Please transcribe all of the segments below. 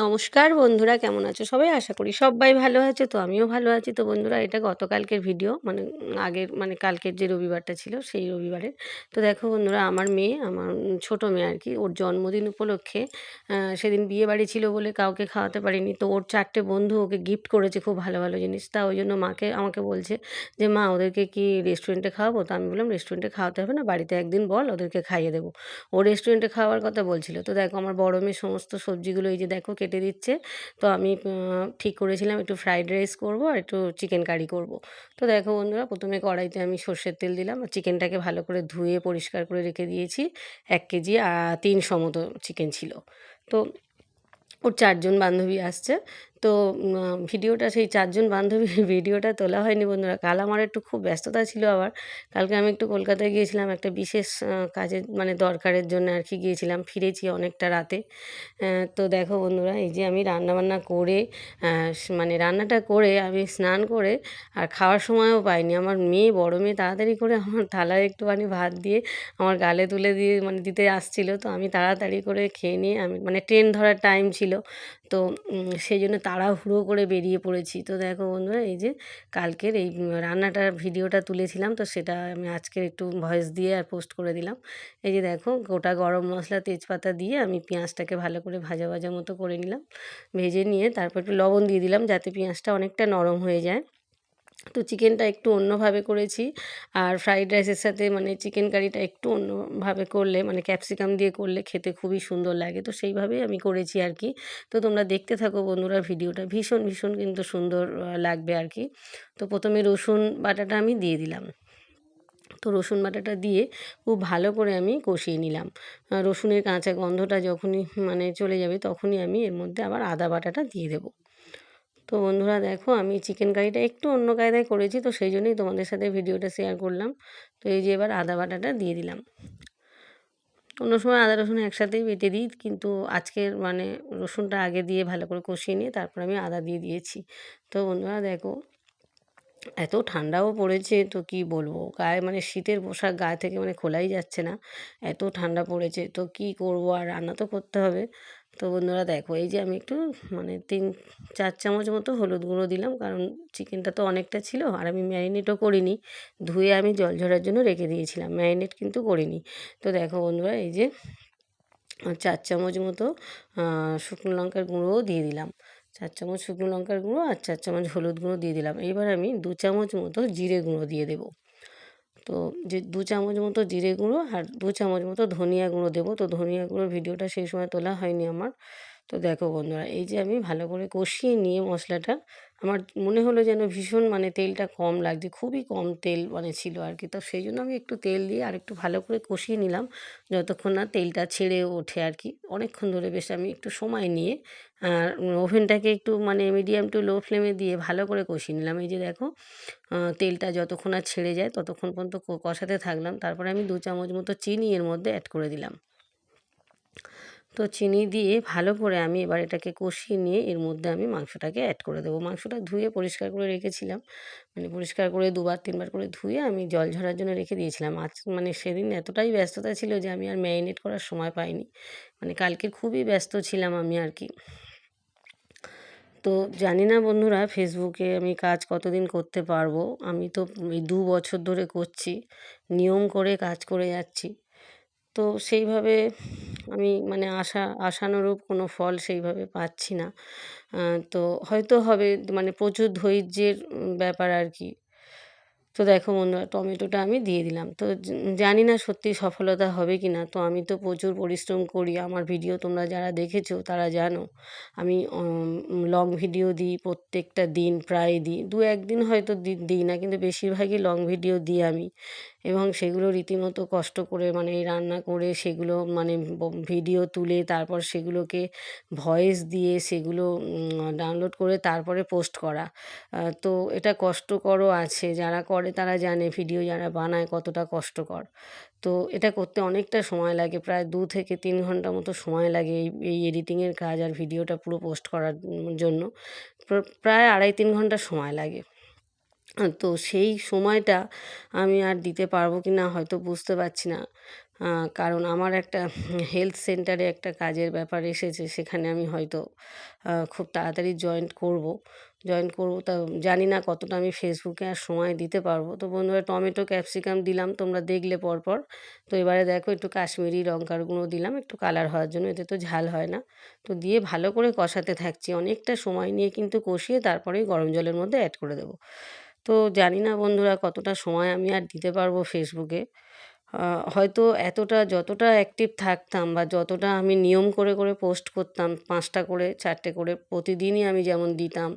নমস্কার বন্ধুরা, কেমন আছো সবাই? আশা করি সবাই ভালো আছে। তো আমিও ভালো আছি। তো বন্ধুরা, এটা গতকালকের ভিডিও, মানে আগের মানে কালকের যে রবিবারটা ছিল সেই রবিবারের। তো দেখো বন্ধুরা, আমার মেয়ে, আমার ছোট মেয়ে আর কি, ওর জন্মদিন উপলক্ষে সেদিন বিয়ে বাড়ি ছিল বলে কাউকে খাওয়াতে পারিনি। তো ওর 4টে বন্ধু ওকে গিফট করেছে খুব ভালো ভালো জিনিস। তা ওই জন্য আমাকে বলছে যে মা, ওদেরকে কি রেস্টুরেন্টে খাওয়াবো? তো আমি বললাম রেস্টুরেন্টে খাওয়াতে হবে না, বাড়িতে একদিন বল, ওদেরকে খাইয়ে দেবো। ও রেস্টুরেন্টে খাওয়ার কথা বলছিল। তো দেখো, আমার বড় মেয়ে সমস্ত সবজিগুলো এই যে দেখো কেটে দিচ্ছে। তো আমি ঠিক করেছিলাম একটু ফ্রাইড রাইস করব আর একটু চিকেন কারি করব। তো দেখো বন্ধুরা, প্রথমে কড়াইতে আমি সর্ষের তেল দিলাম আর চিকেনটাকে ভালো করে ধুয়ে পরিষ্কার করে রেখে দিয়েছি। 1 কেজি 300 মতো চিকেন ছিল। তো ওর 4জন বান্ধবী আসছে। তো ভিডিওটা, সেই 4জন বান্ধবীর ভিডিওটা তোলা হয়নি বন্ধুরা। কাল আমার একটু খুব ব্যস্ততা ছিল আবার। কালকে আমি একটু কলকাতায় গিয়েছিলাম একটা বিশেষ কাজের, মানে দরকারের জন্য আর কি গিয়েছিলাম। ফিরেছি অনেকটা রাতে। তো দেখো বন্ধুরা, এই যে আমি রান্নাবান্না করে মানে রান্নাটা করে আমি স্নান করে আর খাওয়ার সময়ও পাইনি। আমার মেয়ে, বড় মেয়ে তাড়াতাড়ি করে আমার থালায় একটুখানি ভাত দিয়ে আমার গালে তুলে দিয়ে মানে দিতে আসছিল। তো আমি তাড়াতাড়ি করে খেয়ে নিয়ে, আমি মানে ট্রেন ধরার টাইম ছিল। তো সেই জন্য তাড়াহুড়ো করে বেরিয়ে পড়েছি। তো দেখো বন্ধুরা, এই যে কালকের এই রান্নাটার ভিডিওটা তুলেছিলাম, তো সেটা আমি আজকের একটু ভয়েস দিয়ে আর পোস্ট করে দিলাম। এই যে দেখো, গোটা গরম মশলা, তেজপাতা দিয়ে আমি পেঁয়াজটাকে ভালো করে ভাজা ভাজা মতো করে নিলাম। ভেজে নিয়ে তারপর একটু লবণ দিয়ে দিলাম যাতে পেঁয়াজটা অনেকটা নরম হয়ে যায়। তো চিকেনটা একটু অন্যভাবে করেছি। আর ফ্রাইড রাইসের সাথে মানে চিকেন কারিটা একটু অন্যভাবে করলে, মানে ক্যাপসিকাম দিয়ে করলে খেতে খুবই সুন্দর লাগে। তো সেইভাবেই আমি করেছি আর কি। তো তোমরা দেখতে থাকো বন্ধুরা, ভিডিওটা ভীষণ ভীষণ কিন্তু সুন্দর লাগবে আর কি। তো প্রথমে রসুন বাটাটা আমি দিয়ে দিলাম। তো রসুন বাটাটা দিয়ে খুব ভালো করে আমি কষিয়ে নিলাম। রসুনের কাঁচা গন্ধটা যখনই মানে চলে যাবে, তখনই আমি এর মধ্যে আবার আদা বাটাটা দিয়ে দেবো। তো বন্ধুরা দেখো, আমি চিকেন কারিটা একটু অন্য কায়দায় করেছি, তো সেই জন্যই তোমাদের সাথে ভিডিওটা শেয়ার করলাম। তো এই যে এবার আদা বাটাটা দিয়ে দিলাম। অন্য সময় আদা রসুন একসাথেই বেটে দিই, কিন্তু আজকের মানে রসুনটা আগে দিয়ে ভালো করে কষিয়ে নিয়ে তারপর আমি আদা দিয়ে দিয়েছি। তো বন্ধুরা দেখো, এত ঠান্ডাও পড়েছে, তো কি বলবো, গায়ে মানে শীতের পোশাক গায়ে থেকে মানে খোলাই যাচ্ছে না, এত ঠান্ডা পড়েছে। তো কি করব, আর রান্না তো করতে হবে। তো বন্ধুরা দেখো, এই যে আমি একটু মানে 3-4 চামচ মতো হলুদ গুঁড়ো দিলাম, কারণ চিকেনটা তো অনেকটা ছিল আর আমি ম্যারিনেটও করিনি। ধুয়ে আমি জল ঝরার জন্য রেখে দিয়েছিলাম, ম্যারিনেট কিন্তু করিনি। তো দেখো বন্ধুরা, এই যে 4 চামচ মতো শুকনো লঙ্কার গুঁড়োও দিয়ে দিলাম। 4 চামচ শুকনো লঙ্কার গুঁড়ো আর 4 চামচ হলুদ গুঁড়ো দিয়ে দিলাম। এবার আমি 2 চামচ মতো জিরে গুঁড়ো দিয়ে দেবো। তো যে 2 চামচ মতো জিরে গুঁড়ো আর 2 চামচ মতো ধনিয়া গুঁড়ো দেবো। তো ধনিয়া গুঁড়োর ভিডিওটা সেই সময় তোলা হয়নি আমার। তো দেখো বন্ধুরা, এই যে আমি ভালো করে কষিয়ে নিয়ে মশলাটা, আমার মনে হলো যেন ভীষণ মানে তেলটা কম লাগছে, খুবই কম তেল মানে ছিল আর কি। তো সেই জন্য আমি একটু তেল দিয়ে আর একটু ভালো করে কষিয়ে নিলাম, যতক্ষণ না তেলটা ছেড়ে ওঠে আর কি। অনেকক্ষণ ধরে বেশ আমি একটু সময় নিয়ে আর ওভেনটাকে একটু মানে মিডিয়াম টু লো ফ্লেমে দিয়ে ভালো করে কষিয়ে নিলাম। এই যে দেখো, তেলটা যতক্ষণ না ছেড়ে যায় ততক্ষণ পর্যন্ত কষাতে থাকলাম। তারপরে আমি 2 চামচ মতো চিনি এর মধ্যে অ্যাড করে দিলাম। তো চিনি দিয়ে ভালো করে আমি এবার এটাকে কষিয়ে নিয়ে এর মধ্যে আমি মাংসটাকে অ্যাড করে দেবো। মাংসটা ধুয়ে পরিষ্কার করে রেখেছিলাম, মানে পরিষ্কার করে 2-3 বার করে ধুয়ে আমি জল ঝরার জন্য রেখে দিয়েছিলাম। আজ মানে সেদিন এতটাই ব্যস্ততা ছিল যে আমি আর ম্যারিনেট করার সময় পাইনি। মানে কালকে খুবই ব্যস্ত ছিলাম আমি আর কি। তো জানি না বন্ধুরা, ফেসবুকে আমি কাজ কতদিন করতে পারবো। আমি তো এই 2 বছর ধরে করছি, নিয়ম করে কাজ করে যাচ্ছি। তো সেইভাবে আমি মানে আশানুরূপ কোনো ফল সেইভাবে পাচ্ছি না। তো হয়তো হবে, মানে প্রচুর ধৈর্যের ব্যাপার আর কি। তো দেখো বন্ধুরা, টমেটোটা আমি দিয়ে দিলাম। তো জানি না সত্যি সফলতা হবে কি না। তো আমি তো প্রচুর পরিশ্রম করি। আমার ভিডিও তোমরা যারা দেখেছো তারা জানো। আমি লং ভিডিও দিই, প্রত্যেকটা দিন প্রায় দিই। 2-1 দিন হয়তো দিই না, কিন্তু বেশিরভাগই লং ভিডিও দিই আমি। এবং সেগুলো রীতিমতো কষ্ট করে মানে রান্না করে সেগুলো মানে ভিডিও তুলে তারপর সেগুলোকে ভয়েস দিয়ে সেগুলো ডাউনলোড করে তারপরে পোস্ট করা। তো এটা কষ্টকরও আছে, যারা করে তারা জানে ভিডিও যারা বানায় কতটা কষ্টকর। তো এটা করতে অনেকটা সময় লাগে, প্রায় 2 থেকে 3 ঘন্টা মতো সময় লাগে এই এডিটিংয়ের কাজ আর ভিডিওটা পুরো পোস্ট করার জন্য। প্রায় 2.5-3 ঘন্টা সময় লাগে। তো সেই সময়টা আমি আর দিতে পারবো কি না হয়তো বুঝতে পারছি না। কারণ আমার একটা হেলথ সেন্টারে একটা কাজের ব্যাপার এসেছে, সেখানে আমি হয়তো খুব তাড়াতাড়ি জয়েন করব, তা জানি না কতটা আমি ফেসবুকে আর সময় দিতে পারবো। তো বন্ধুরা, টমেটো ক্যাপসিকাম দিলাম, তোমরা দেখলে পরপর। তো এবারে দেখো একটু কাশ্মীরি লঙ্কার গুঁড়ো দিলাম একটু কালার হওয়ার জন্য, এতে তো ঝাল হয় না। তো দিয়ে ভালো করে কষাতে থাকছি, অনেকটা সময় নিয়ে কিন্তু কষিয়ে তারপরেই গরম জলের মধ্যে অ্যাড করে দেবো। তো জানি না বন্ধুরা কতটা সময় আমি আর দিতে পারবো ফেসবুকে। হয়তো এতটা যতটা অ্যাক্টিভ থাকতাম বা যতটা আমি নিয়ম করে করে পোস্ট করতাম, 5টা করে 4টে করে প্রতিদিনই আমি যেমন দিতাম,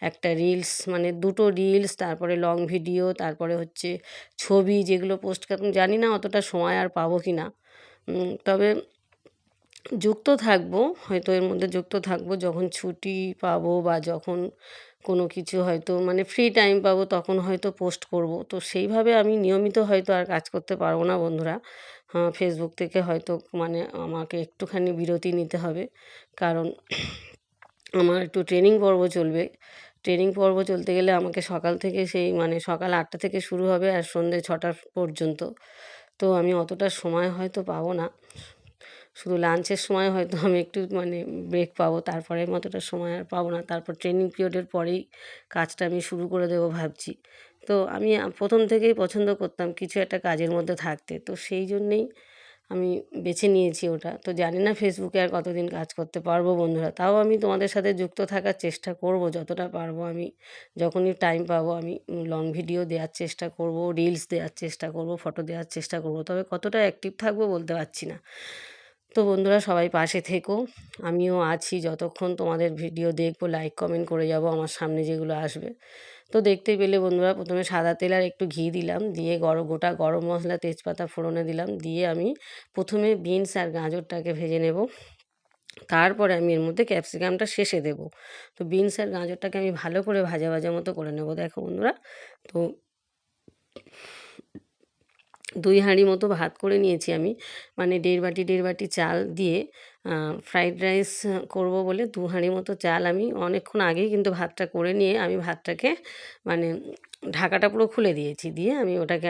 একটা রিলস মানে 2টো রিলস, তারপরে লং ভিডিও, তারপরে হচ্ছে ছবি যেগুলো পোস্ট করতাম, জানি না অতটা সময় আর পাবো কি না। তবে যুক্ত থাকবো, হয়তো এর মধ্যে যুক্ত থাকবো যখন ছুটি পাবো বা যখন কোনো কিছু হয়তো মানে ফ্রি টাইম পাবো তখন হয়তো পোস্ট করব। তো সেইভাবে আমি নিয়মিত হয়তো আর কাজ করতে পারবো না বন্ধুরা। ফেসবুক থেকে হয়তো মানে আমাকে একটুখানি বিরতি নিতে হবে, কারণ আমার একটু ট্রেনিং পর্ব চলবে। ট্রেনিং পর্ব চলতে গেলে আমাকে সকাল থেকে সেই মানে সকাল 8টা থেকে শুরু হবে আর সন্ধ্যে 6টা পর্যন্ত। তো আমি অতটা সময় হয়তো পাবো না। শুধু লাঞ্চের সময় হয়তো আমি একটু মানে ব্রেক পাবো, তারপরে আমি অতটা সময় আর পাবো না। তারপর ট্রেনিং পিরিয়ডের পরেই কাজটা আমি শুরু করে দেবো ভাবছি। তো আমি প্রথম থেকেই পছন্দ করতাম কিছু একটা কাজের মধ্যে থাকতে। তো সেই জন্যেই আমি বেছে নিয়েছি ওটা। তো জানি না ফেসবুকে আর কতদিন কাজ করতে পারবো বন্ধুরা। তাও আমি তোমাদের সাথে যুক্ত থাকার চেষ্টা করব যতটা পারবো আমি। যখনই টাইম পাবো আমি লং ভিডিও দেওয়ার চেষ্টা করব, রিলস দেওয়ার চেষ্টা করব, ফটো দেওয়ার চেষ্টা করব। তবে কতটা অ্যাক্টিভ থাকবো বলতে পারছি না। তো বন্ধুরা সবাই পাশে থেকো, আমিও আছি যতক্ষণ তোমাদের ভিডিও দেখবো, লাইক কমেন্ট করে যাব আমার সামনে যেগুলো আসবে। তো দেখতেই পেলে বন্ধুরা, প্রথমে সাদা তেল আর একটু ঘি দিলাম, দিয়ে গোটা গরম মশলা তেজপাতা ফোড়নে দিলাম, দিয়ে আমি প্রথমে বিনস আর গাজরটাকে ভেজে নেব, তারপরে আমি এর মধ্যে ক্যাপসিকামটা শেষে দেব। তো বিনস আর গাজরটাকে আমি ভালো করে ভাজা ভাজা মতো করে নেব। দেখো বন্ধুরা, তো 2 হাঁড়ি মতো ভাত করে নিয়েছি আমি, মানে 1.5 বাটি চাল দিয়ে ফ্রাইড রাইস করব বলে 2 হাঁড়ি মতো চাল আমি অনেকক্ষণ আগেই কিন্তু ভাতটা করে নিয়ে আমি ভাতটাকে মানে ঢাকাটা পুরো খুলে দিয়েছি, দিয়ে আমি ওটাকে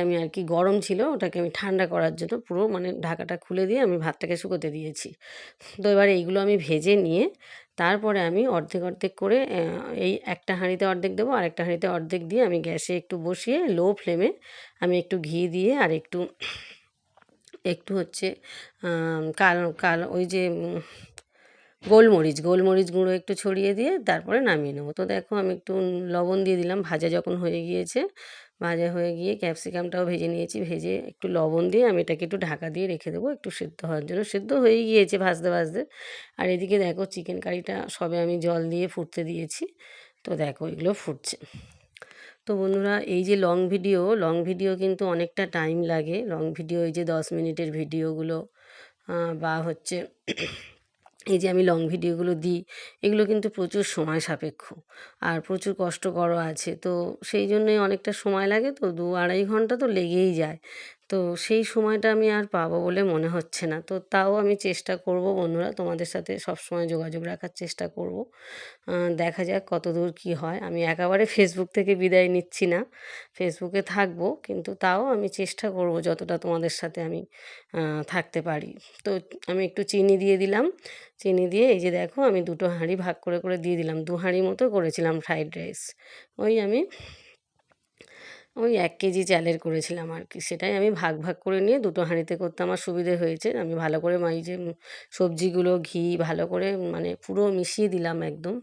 আমি আর কি গরম ছিল ওটাকে আমি ঠান্ডা করার জন্য পুরো মানে ঢাকাটা খুলে দিয়ে আমি ভাতটাকে শুকোতে দিয়েছি। তো এবার এইগুলো আমি ভেজে নিয়ে তারপরে আমি অর্ধেক অর্ধেক করে এই একটা হাঁড়িতে অর্ধেক দেবো আর একটা হাঁড়িতে অর্ধেক দিয়ে আমি গ্যাসে একটু বসিয়ে লো ফ্লেমে আমি একটু ঘি দিয়ে আর একটু একটু হচ্ছে কালো কালো ওই যে গোলমরিচ গুঁড়ো একটু ছড়িয়ে দিয়ে তারপরে নামিয়ে নেবো। তো দেখো আমি একটু লবণ দিয়ে দিলাম, ভাজা যখন হয়ে গিয়েছে, ভাজা হয়ে গিয়ে ক্যাপসিকামটাও ভেজে নিয়েছি, ভেজে একটু লবণ দিয়ে আমি এটাকে একটু ঢাকা দিয়ে রেখে দেবো একটু সেদ্ধ হওয়ার জন্য। সেদ্ধ হয়েই গিয়েছে ভাজতে ভাজতে। আর এদিকে দেখো চিকেন কারিটা সবে আমি জল দিয়ে ফুটতে দিয়েছি। তো দেখো এগুলো ফুটছে। তো বন্ধুরা, এই যে লং ভিডিও কিন্তু অনেকটা টাইম লাগে। লং ভিডিও এই যে 10 মিনিটের ভিডিওগুলো বা হচ্ছে এই যে আমি লং ভিডিওগুলো দিই, এগুলো কিন্তু প্রচুর সময় সাপেক্ষ আর প্রচুর কষ্টকরও আছে। তো সেই জন্যই অনেকটা সময় লাগে, তো 2-2.5 ঘন্টা তো লেগেই যায়। তো সেই সময়টা আমি আর পাবো বলে মনে হচ্ছে না। তো তাও আমি চেষ্টা করব বন্ধুরা, তোমাদের সাথে সবসময় যোগাযোগ রাখার চেষ্টা করব। দেখা যাক কতদূর কী হয়। আমি একেবারে ফেসবুক থেকে বিদায় নিচ্ছি না, ফেসবুকে থাকবো, কিন্তু তাও আমি চেষ্টা করব যতটা তোমাদের সাথে আমি থাকতে পারি। তো আমি একটু চিনি দিয়ে দিলাম, চিনি দিয়ে এই যে দেখো আমি 2টো হাঁড়ি ভাগ করে করে দিয়ে দিলাম। 2 হাঁড়ি মতো করেছিলাম ফ্রাইড রাইস। আমি ওই 1 কেজি চালের করেছিলাম আর কি। সেটাই আমি ভাগ ভাগ করে নিয়ে 2টো হাঁড়িতে করতে আমার সুবিধে হয়েছে। আমি ভালো করে এই যে সবজিগুলো ঘি ভালো করে মানে পুরো মিশিয়ে দিলাম একদম।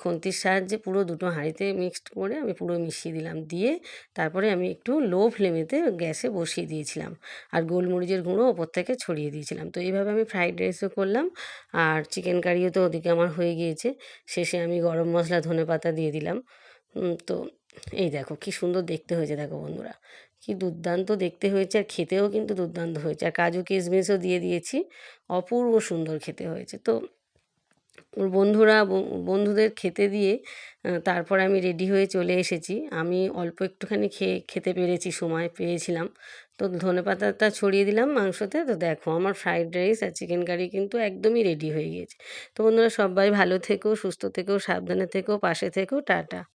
খুন্তির সাহায্যে পুরো 2টো হাঁড়িতে মিক্সড করে আমি পুরো মিশিয়ে দিলাম। দিয়ে তারপরে আমি একটু লো ফ্লেমেতে গ্যাসে বসিয়ে দিয়েছিলাম। আর গোলমরিচের গুঁড়ো ওপর থেকে ছড়িয়ে দিয়েছিলাম। তো এইভাবে আমি ফ্রাইড রাইসও করলাম আর চিকেন কারিও তো ওদিকে আমার হয়ে গিয়েছে। শেষে আমি গরম মশলা, ধনেপাতা দিয়ে দিলাম। তো এই দেখো কি সুন্দর দেখতে হয়েছে, দেখো বন্ধুরা কি দুর্দান্ত দেখতে হয়েছে, আর খেতেও কিন্তু দুর্দান্ত হয়েছে। আর কাজু কিশমিশও দিয়ে দিয়েছি, অপূর্ব সুন্দর খেতে হয়েছে। তো ওর বন্ধুদের খেতে দিয়ে তারপর আমি রেডি হয়ে চলে এসেছি। আমি অল্প একটুখানি খেতে পেরেছি, সময় পেয়েছিলাম। তো ধনেপাতাটা ছড়িয়ে দিলাম মাংসতে। তো দেখো আমার ফ্রাইড রাইস আর চিকেন কারি কিন্তু একদমই রেডি হয়ে গিয়েছে। তো বন্ধুরা সবাই ভালো থেকো, সুস্থ থেকো, সাবধানে থেকো, পাশে থেকো, টাটা।